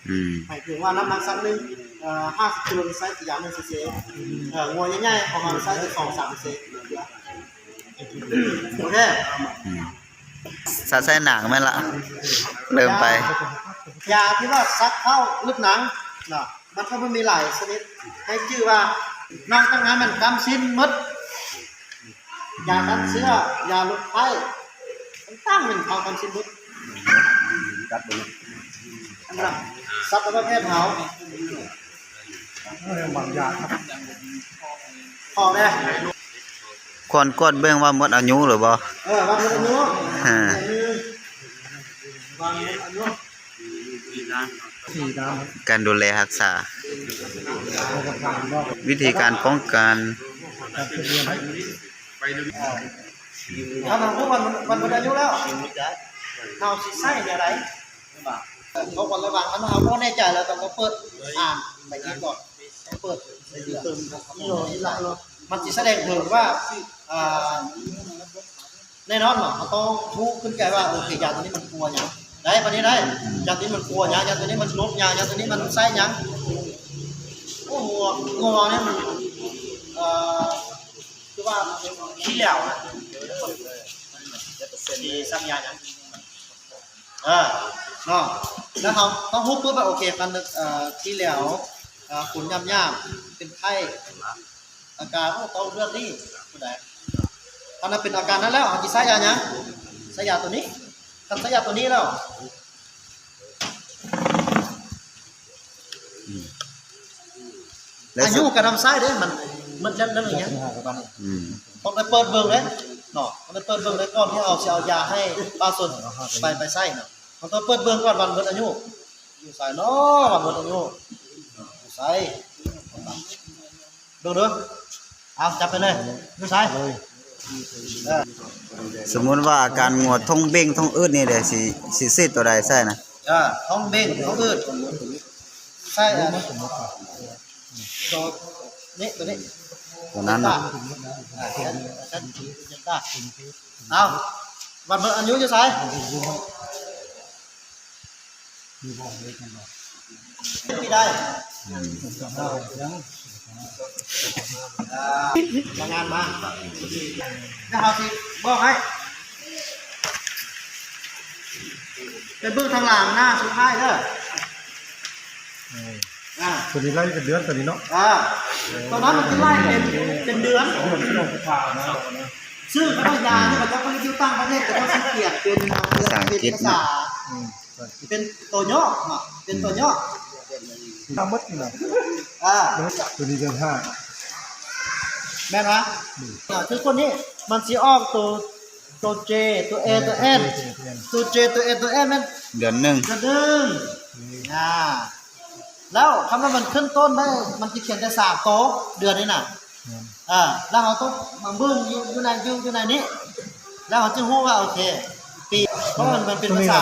อืม หมายถึงว่าน้ำหนักสักนึง50กิโลไซส์อย่าง1 cc งัวใหญ่ๆของเราไซส์2-3 cc โอเค สะใส่หนังไหมล่ะ เริ่มไป ยาที่ว่าซักเข้าลึกหนังเนาะมันก็มีหลายชนิดให้ชื่อว่านอกจากนั้นมันกำชิ้นมดยากันเสื้อยาลดไข้ตั้งเป็นเขากำชิ้นมดจับไปนะซักประเภทเฮา บางยาครับ พอได้ ควรกดเบิ่งว่าหมดอายุหรือบ่ บางคนอายุ อ่า บางอายุ 4 น้ำ การดูแลรักษา เอากระถางก็ วิธีการป้องกัน จับเรียนให้ ถ้าเราพูดวันอายุแล้วเราสิใส่อะไรเขาคนระหว่างเราก็แน่ใจแล้วต้องเปิดอ่านไปนี้ก่อนเปิดเติมนี่หลายมันจะแสดงถึงว่าแน่นอนเนาะเขาต้องรู้ขึ้นใจว่าโอเคยาตัวนี้มันกลัวอย่างได้วันนี้ได้ยาตัวนี้มันกลัวอย่างยาตัวนี้มันลบอย่างยาตัวนี้มันใส่อย่างโอ้งัวเนี่ยมันคือว่าขี้เหลวนะมีสัญญาอย่างเนาะแล้วเขาต้องฮุบปุ๊บโอเคกันขี้เหลวขุนย่ำเป็นไข้อาการต้องเลือดนี่ผู้ใดตอนนั้นเป็นอาการนั้นแล้วเขาจะใช้ยาเนี่ยใช้ยาตัวนี้ทำใช้ยาตัวนี้แล้วอายุกับน้ำไส้เด้มันเล่นอย่างเงี้ยต้องไปเปิดเบิ่งเลยเนาะต้องไปเปิดเบิ่งเลยก่อนที่เอายาให้ปลาสดไปใส่เนาะต้องเปิดเบิ่งก่อนวันเบิดอายุอยู่ใส่เนาะวันเบิดอายุใส่ดูเอาจับไปเลยดูใส่ สมมุติว่าอาการงัวท้องเบ้งท้องอืดนี่เด้สิเสร็จตัวใดใช่นะ ท้องเบ้งท้องอืดใส่ตัวนี้ตัวนั้นน่ะ เอาวันเบิดอายุจะใส่ไม่ได้งานมาแล้วเขาสิบอกให้เป็นเบื้องทางหลังหน้าสุดท้ายเด้อ ตัวนี้ไล่เป็นเดือนตัวนี้เนาะ ตอนนั้นมันจะไล่เป็นเดือนซึ่งพยาที่มันจะไปที่ตั้งประเทศแต่ว่าสังเกตเป็นภาษาเป็นตัวย่อเป็นตัวย่อ ทำมัดนี่นะตัวนี้เดือน5 แม่นวะคือคนนี้มันสิออกตัว J ตัว A ตัว N ตัว J ตัว A ตัว N มัน เดือนหนึ่ง จะดึงแล้วคำว่ามันขึ้นต้นได้มันจะเขียนได้3โต๊ะเดือนนี้น่ะแล้วเราต้องมาเบิ่งอยู่ในนี้แล้วเราจะรู้ว่าโอเคปีเพราะมันเป็นภาษา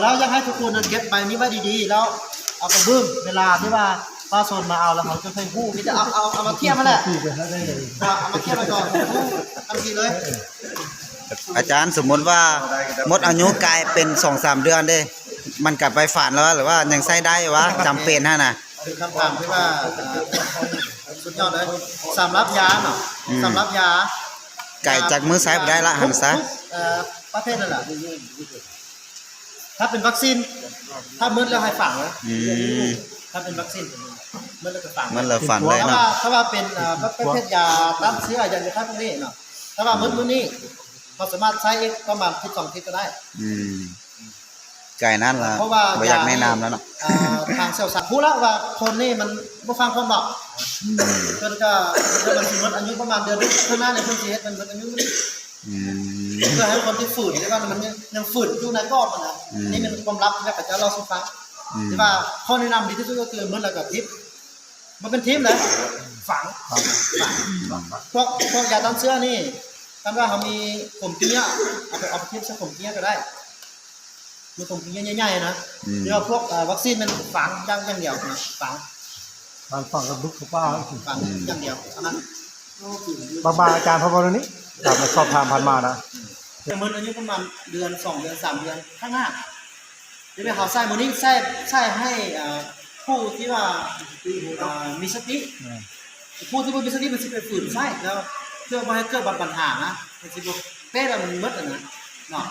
แล้วอยากให้ทุกคนเก็บใบนี้ไว้ดีๆแล้วเอาไปเบิ่งเวลาที่ว่าป้าโซนมาเอาแล้วเขาจะให้ฮู้ที่จะเอามาเทียบมาแหละเอามาเทียบไปก่อนฮู้ทันทีเลย อาจารย์สมมติว่าหมดอายุกลายเป็น 2-3 เดือนเด้มันกลับไปฝานแล้วหรือว่ายังใช้ได้วะจำเป็นฮะน่ะ เป็นคำถามที่ว่าสุดยอดเลยสำรับยาเนาะสำรับยา ไก่จากมือซ้ายไปได้ละหันซะ ประเภทนั่นแหละถ้าเป็นวัคซีนถ้ามืดแล้วให้ฝังนะถ้าเป็นวัคซีนมืดแล้วก็ฝัง มันเลยฝันเลยเนาะ ถ้าว่าเป็นประเภทยาต้านเชื้ออย่างพวกนี้เนาะถ้าว่ามืดนี้เราสามารถใช้ประมาณ12 ทิศก็ได้ ไก่นั่นล่ะ เพราะว่า บ่อยากแนะนำแล้วเนาะ ทางเซลล์สัตว์พูดแล้วว่าคนนี่มันบ่ฟังความบอกจนก็มันสิหมดอายุประมาณเดือนนึงข้างหน้าในเพิ่นสิเฮ็ดมันหมดอายุมันเพื่อให้คนที่ฝืนที่ว่ามันยังฝืนอยู่ในก้อนมันนะนี่เป็นความลับที่พระเจ้าเราสิฟังที่ว่าข้อแนะนำดีที่สุดก็คือเหมือนแล้วก็ทิพย์มันเป็นทิพย์เลยฝังพวกยาต้านเชื้อนี่กันว่าเขามีผมเกี้ยเอาไปทิพย์ซะผมเกี้ยก็ได้มีผมเกี้ยใหญ่ๆนะเดี๋ยวพวกวัคซีนมันฝังอย่างเดียวนะฝัง ฟังกับลุกกับป้า ฝังอย่างเดียวเท่านั้น บางอาจารย์พระบรมนี้กลับมาสอบถามผ่านมานะ แต่มันอายุประมาณเดือน2 เดือน 3 เดือนข้างหน้าเดี๋ยวเขาใส่โมนี่ใส่ให้ผู้ที่ว่ามีสติผู้ที่มีสติมันสิไปฝืนใส่แล้วเพื่อไม่ให้เกิดปัญหานะมันสิบ่เป๊ะแล้วมันมืดอ่ะนะเนาะ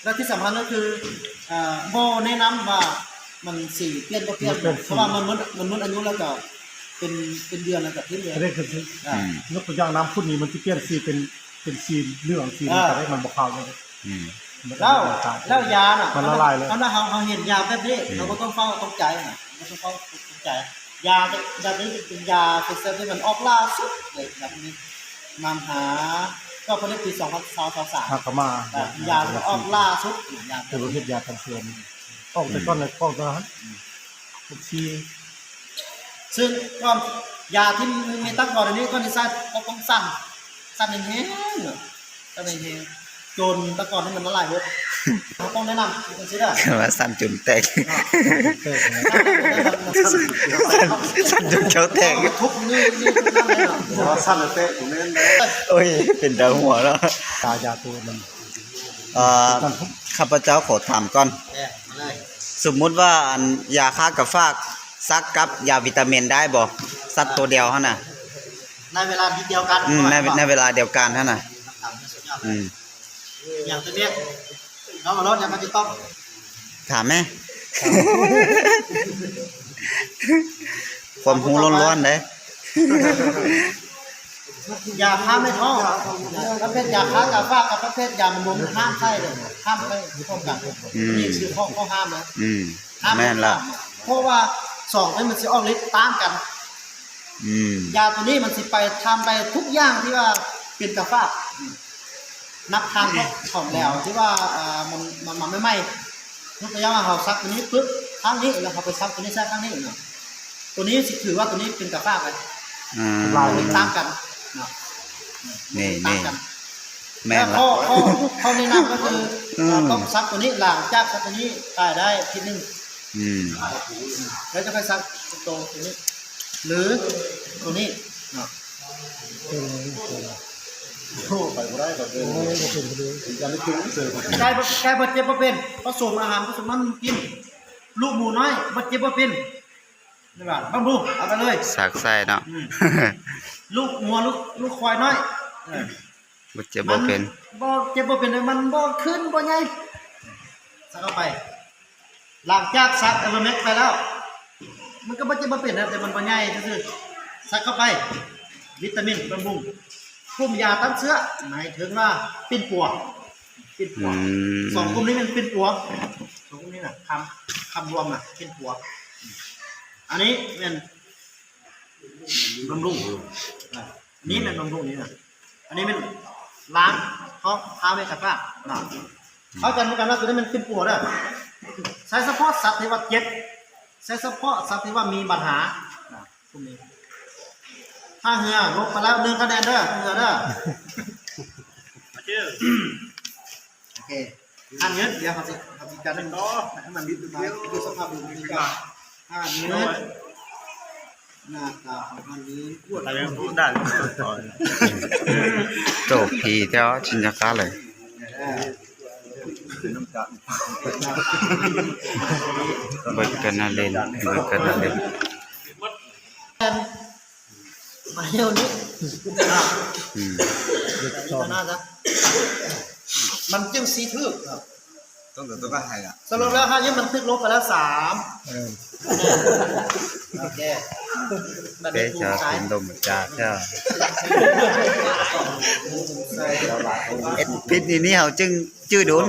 และที่สำคัญก็คือโมแนะนำว่ามันสิเปลี่ยนก็เปลี่ยนเพราะว่ามันมืดอายุแล้วก็เป็นเดือนแล้วก็ทิ้งเลย ได้คือยกตัวอย่างน้ำพุนี้มันที่เปลี่ยนสีเป็นสีเรื่องสีแต่ได้มันบกขาวเลย แล้วยาน่ะ มันละลายเลย ถ้าเราเห็นยาแบบนี้เราก็ต้องเฝ้าต้องใจนะเราต้องเฝ้าต้องใจยานี้เป็นยาเป็นเซอร์ที่มันออกล่าสุดเลยแบบนี้นำหาก็ผลิตปี2023 หักมาย าออกล่าสุดยา เป็นประเภทยากันเชือนออกแต่ก้อนเลยก้อนก็ฮันชี ซึ่งความยาที่มีตั้งก่อนอันนี้ก็นี่ต้องสั่นแห้งๆสั่นแห้งๆจนตะกอนให้มันละลายหมดเราต้องแนะนำเป็นสิได้ ว่าสั่นจนแตกสั่นจนเขียวแตก ทุบนี่นั่นเลยเนาะ สั้นเลยเตะผมเล่นเลย โอ้ยเป็นดาวหัวแล้ว ตายาตัวมัน ข้าพเจ้าขอถามก่อน มาเลย สมมุติว่าอันยาฆ่ากระฟากซักกับยาวิตามินได้บ่ซักตัวเดียวหั่นน่ะ ในเวลาเดียวกัน ในเวลาเดียวกันหั่นน่ะอย่างตัวเนี้ยน้องมารถอย่างมันจะต้อง ถามแม่ ความรู้ล้วนๆเด้ ยาฆ่าไม่ท้องประเภทยาฆ่ากาฟ้ากับประเภทยาบำรุงห้ามใช่เลยห้ามไปพร้อมกันนี่คือข้อห้ามนะห้าม แม่นละ เพราะว่า2นี่มันสิออกฤทธิ์ต่างกันยาตัวนี้มันสิไปทำไปทุกอย่างที่ว่าเป็นกาฟ้านักทางของแล้วที่ว่ามันไม่ไหม้ยกตัวอย่างว่าเขาซักตัวนี้ปึ๊บข้างนี้แล้วเขาไปซักตัวนี้ซักข้างนี้เนาะตัวนี้สิถือว่าตัวนี้เป็นกาฟ้าไปมันต่างกันเนาะ นี่ ต่างกัน แม่นละ ข้อแนะนำก็คือต้องซักตัวนี้หลังจากซักตัวนี้ตายได้ทีนึงแล้วจะไปซักตัวนี้หรือตัวนี้เนาะกายบาดเจ็บบ่เป็นผสมอาหารผสมมันกินลูกหมูน้อยบาดเจ็บบ่เป็นนี่ว่าบำรุงเอาไปเลย สักไส้เนาะ ลูกงัวลูกควายน้อย บ่เจ็บบ่เป็น บ่เจ็บบ่เป็นเลยมันบ่ขึ้นบ่ใหญ่ซักเข้าไปหลังจากซักเอเวอร์เม็กไปแล้ว มันก็บ่เจ็บบ่เป็นนะแต่มันบ่ใหญ่ซื่อๆซักเข้าไปวิตามินบำรุงกลุ่มยาต้านเชื้อหมายถึงว่าปิ้นปัวสองกลุ่มนี้มันปิ้นปัวสองกลุ่มนี้น่ะคำรวมน่ะปิ้นปัวอันนี้เป็นบำรุง นี่เป็นบำรุงนี่นะอันนี้เป็นล้างท้องเท้าไม่ขัดผ้านะเขาจะรู้กันว่าตัวนี้มันขึ้นปัวด้วยใช้เฉพาะสัตว์ที่ว่าเจ็บใช้เฉพาะสัตว์ที่ว่ามีปัญหาพวกนี้ถ้าเหือลบไปแล้ว1 คะแนนเด้อเหือเด้อโอเคอันนี้เดี๋ยวเขาจะการเล่นต่อให้มันดิ้นมาดูสภาพดูดีกันอันนี้หน้าตาของอันนี้พูดอะไรพูดได้ โตผีเจ้าจินยากาเลยเบิกกันน่ะเล่นเบิกกันน่ะเล่น มาเร็วนี้ อืม น่าจะมันจึงสีทึก ต้องตัวก็ให้อ่ะ สรุปแล้วค่ะนี่มันทึกลบไปแล้ว3โอเคแบบ เด้ นี้ถู เจ้าก ใจ เป็นดมจากเจ้าเอ็ดพิษนี่เฮาจึงชื่อโดน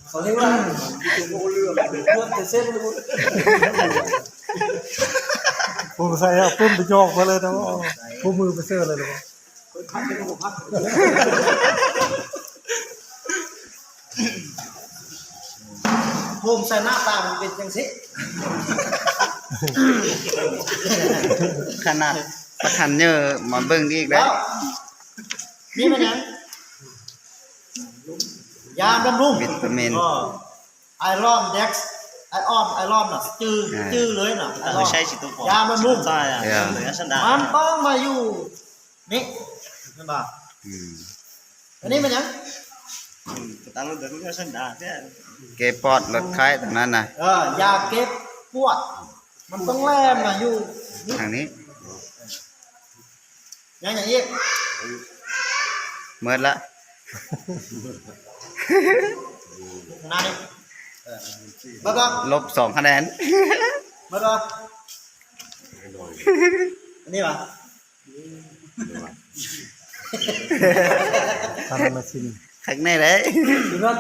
เขาเรียกว่าเรื่องเส้น ผมใส่เอาปุ้มไปจอกมาเลยนะปุ้มมือไปเสื้อเลยนะ ผมใส่หน้าตามันเป็นจังสิ ขนาดประคันเยอะมาเบิ่งอีกได้ แล้วนี่มันยังยาบำรุง วิตามิน ไอรอนเด็กซ์ไอรอนน่ะจื้อเลยน่ะไม่ใช่สิตัวผมยาบำรุง เออ มันต้องมาอยู่นี่เห็นป่ะ อืม อันนี้มันยัง เกปอดลดไข้ตรงนั้นน่ะ ยาเก็บปวดมันต้องแล่นมาอยู่นี่ ทางนี้ อย่างนี้ เมิดละ หน้านี่บ๊ายบาย ลบ2 คะแนน บ๊ายบายอันนี้ป่ะ ทำมาชิม ข้างในเลย ดูนั่น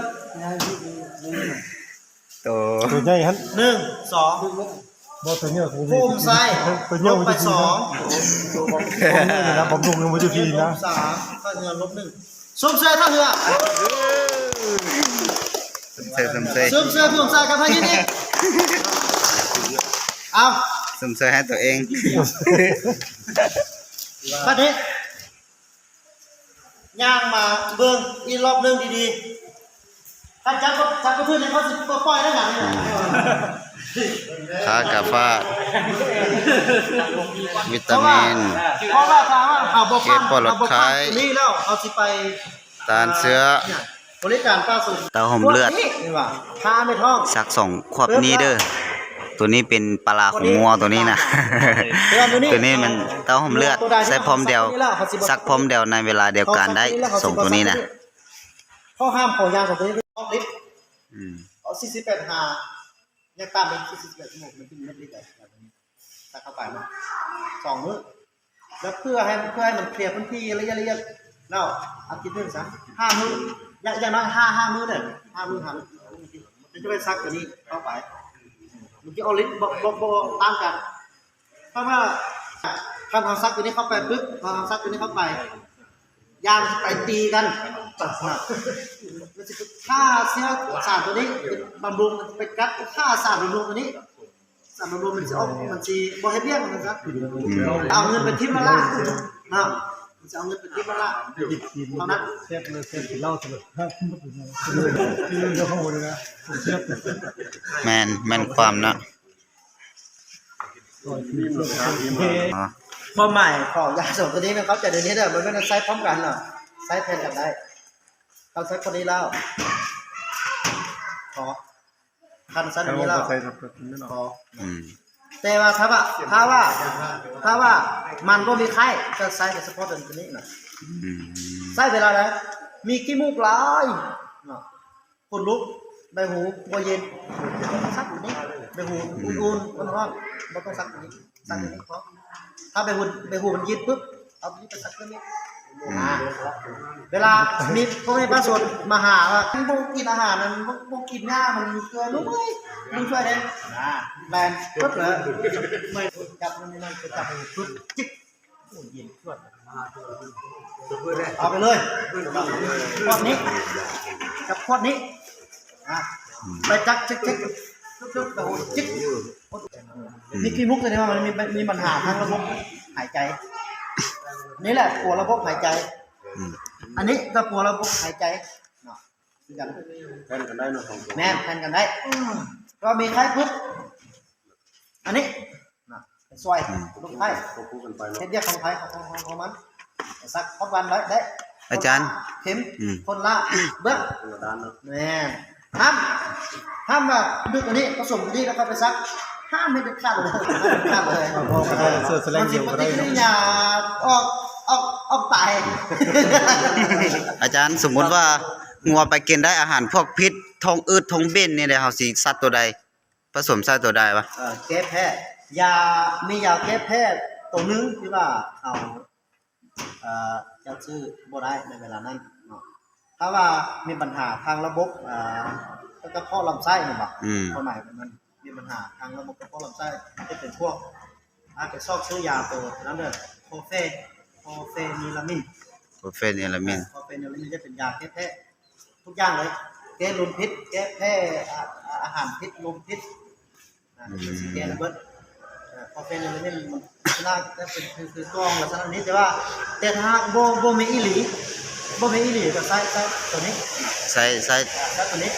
โต ตัวใหญ่ฮัน 1 2 บ่ตัวเนี้ยคง ภูมิไส้ ตัว ล เนี้ย บ มัน ไป จะ 2 นะผมลงมันจะพีนะ 3ถ้าเงินลบ1ซุ่มเสื้อถ้าเหือ สมเสย ซุ่มเสื้อภูมิไส้กับพายินี่เอา สมเสยให้ตัวเอง บัดนี้ย่างมาเบิ่งอีกรอบนึงดีๆถ้าจับกระพื้นเนี่ยเขาสิปล่อยได้หนังเนี่ย ขากาฟาวิตามิน เพราะว่าถ้าว่าเอาบ่ฟัน เก็บปลอดภัย นี่แล้วเอาสิไป ตานเสื้อ นี่ยบริการป้าสุด เต้าหอมเลือด นี่ว่าทาไม่ท้อง สัก2 ขวบนี้เด้อตัวนี้เป็นปลาของงัวตัวนี้นะ ตัวนี้มันเต้าหอมเลือดใส่พร้อมเดียวสักพร้อมเดียวในเวลาเดียวกันได้ส่งตัวนี้นะ ข้อห้ามของยางของตัวนี้ออกฤทธิ์ อืม เอา48หายังตามไป48ชั่วโมงมันถึงไม่ได้ใหญ่แบบนี้ถ้าเข้าไปนะ2 มื้อแล้วเพื่อให้มันเคลียร์พื้นที่ระยะแล้วอาทิตย์นึงซะ5 มื้ออย่างน้อย5 มื้อเด้อ5 มื้อ5 มื้อมันจะไปซักตัวนี้เข้าไปมันจะเอาลิ้นบ่ตามกันเพราะว่าการเอาซักตัวนี้เข้าไปปึ๊บพอเอาซักตัวนี้เข้าไปยางไปตีกันมันจะฆ่าเชื้อสารตัวนี้บำรุงมันจะไปกัดฆ่าสารบำรุงตัวนี้สารบำรุงมันจะออกมันจะบ่ให้เบี้ยมันครับเอาเงินไปทิ่มละล่ะนะมันจะเอาเงินไปทิ่มละล่ะเท่านั้น เสียบเลยเสียบกินเหล้าเถอะฮะคุณต้องกินเลยเดี๋ยวข้างบนเลยนะเสียบ แม่นความนะอ๋อ ความหมายของยาสมตัวนี้มันเขาจะเดี๋ยวนี้เด้อมันไม่ได้ใช้พร้อมกันหรอกใช้แทนกันได้เขาใช้คนนี้แล้วขอคันซันนี้แล้วขอ อืม แต่ว่าถ้าว่ามันก็มีไข้ก็ใช้แต่เฉพาะตัวนี้นะ อืม ใช้เวลาแล้วมีขี้มูกลายคนลุกใบหูบัวเย็นต้องซักตัวนี้ใบหูอุ่นๆร้อนๆเราต้องซักตัวนี้ซักตัวนี้เพราะถ้าใบหูมันยิดปุ๊บเอาตัวนี้ไปซักตัวนี้เวลามีพวกนี้พระสงฆ์มาหาว่าพวกกินอาหารนั้นพวกกินหน้ามันเกลือนุ่มเลยมึงช่วยได้แบนปุ๊บเลยไม่จับมันไม่จับปุ๊บจิ๊ก เอาไปเลยขวดนี้กับขวดนี้ไปจักเช็คจิกมีกี่มุกเลยนะมันมีปัญหาทางระบบหายใจนี่แหละปวดระบบหายใจอันนี้ก็ปวดระบบหายใจเนาะแทนกันได้เนาะแม่แทนกันได้ก็มีไข้ปุ๊บอันนี้ซอยลูกไข้เฮ็ดเรียกของไข้ของมันสักพักวันไว้ได้ อาจารย์ เข็มคนละเบื้องแม่ห้ามแบบดึกอันนี้ผสมอันนี้แล้วก็ไปซักห้ามไม่เด็ดขาดเลยขาดเลย เสื้อแสลงเดียวก็ได้ มันอย่าออกตาย อาจารย์สมมุติว่างัวไปกินได้อาหารพวกพิษท้องอืดท้องเบ้นนี่ได้เฮาสิสัตว์ตัวใดผสมใส่ตัวใดวะ แก้แพ้ยามียาแก้แพ้ตัวนึงที่ว่าเอาเจ้าชื่อบ่ได้ในเวลานั้นเนาะถ้าว่ามีปัญหาทางระบบกระเพาะลำไส้นี่บ่คนไหนมันมีปัญหาทางระบบกระเพาะลำไส้จะเป็นพวกอาจจะชอบซื้อยาตัวนั้นเด้อโคเฟนิลามิน โปรเฟนเอลามิน โคเฟนิลามินจะเป็นยาแก้แพ้ทุกอย่างเลยแก้ลมพิษแก้แพ้อาหารพิษลมพิษเป็นสิแก้ระเบิดพอเป็นอะไรนี่มันน่าจะเป็นคือกล้องลักษณะนี้แต่ว่าแต่ถ้าโบมีอีหลีก็ใส่ตัวนี้ใส่ใส่ตัวนี้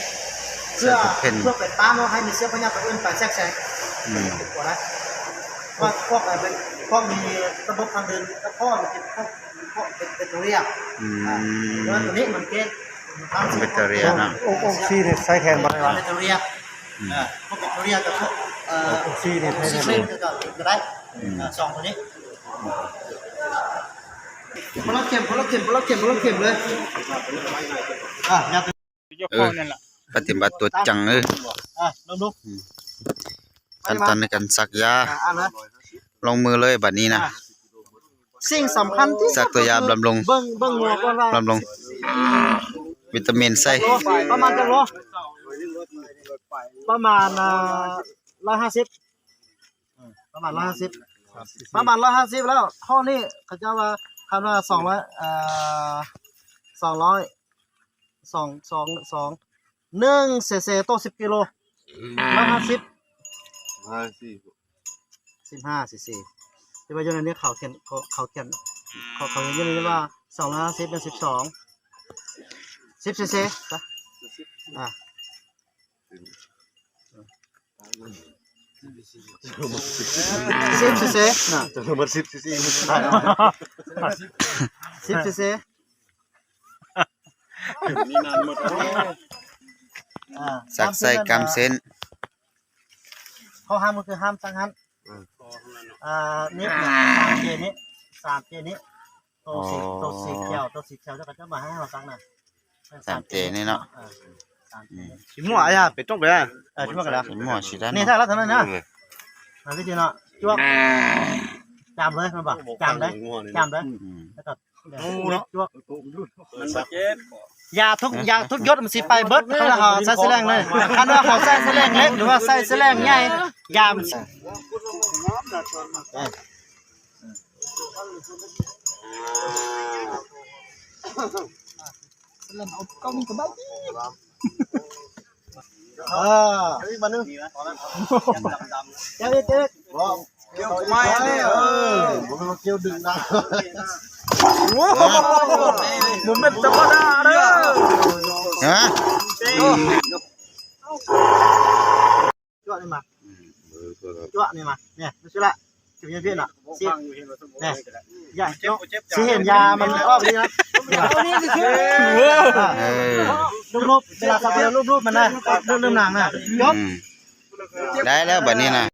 เพื่อไปต้านว่าให้มีเชื้อพยาธิตัวอื่นไปแทรกแซงติดกว่าได้ว่าพวกอะไรเป็นพวกมีระบบทางเดินกระเพาะเป็นพวกเป็นตัวเรียกแล้วตัวนี้มันเกณฑ์ แบคทีเรียเนาะ โอ้ซีเนี่ยใส่แทนบ่ได้วะ เป็นตัวเรียกพวกเป็นตัวเรียกกับพวกซีเนี่ยใส่ ซี แท เล่น น ก็ได้สองตัวนี้พลักเข็มเลยปฏิบัติตัวจังเอ้ย ลองดู ขั้นตอนในการสักยาลงมือเลยบัดนี้นะ สิ่งสำคัญที่ สักตัวยาบำรุง เบิ่งงัวก่อนว่า บำรุงวิตามินใส่ ประมาณจังโลประมาณ150ประมาณ150แล้วข้อนี้เขาจะว่าคำว่า1 cc ต่อ10กิโล150 15 cc ที่ว่าอยู่ในนี้เขาเขียนอยู่ในนี้ว่า250เป็น10 cc จ้ะ10 cc น่ะ จะเบิด10 cc 10 cc นี่นานหมด สักใส่กำเส้น เขาห้ามก็คือห้ามสังหันนี่3เจนี้ตัวสีเขียวจะก็จะมาให้เราสังน่ะ 3 เจนี่เนาะ สิมั่วอ่ะไปต้องไปที่ว่ากันแล้ว หมอสิด้าน นี่ถ้าเราทำนั้นนะพี่จีเนาะจ้วงจำเลยมันบอกจำเลยแล้วก็จ้วงยาทุกยศมันสิไปเบิดคันว่าเขาใส่แสลงเลยคันว่าเขาใส่แสลงเล็กหรือว่าใส่แสลงใหญ่ยามันมานึงเจ๊เกี่ยวไม้เลยผมเป็นเกี่ยวดึงนะผมเป็นธรรมดาเลยฮะจ้วงนี่มาเนี่ยไม่ใช่ละเก็บเงินเพี้ยนอ่ะเนี่ยยาสิเห็นยามันออกเลยนะรูปเวลาสับรูปมันนะรูปหนังนะยก ได้แล้วบัดนี้นะ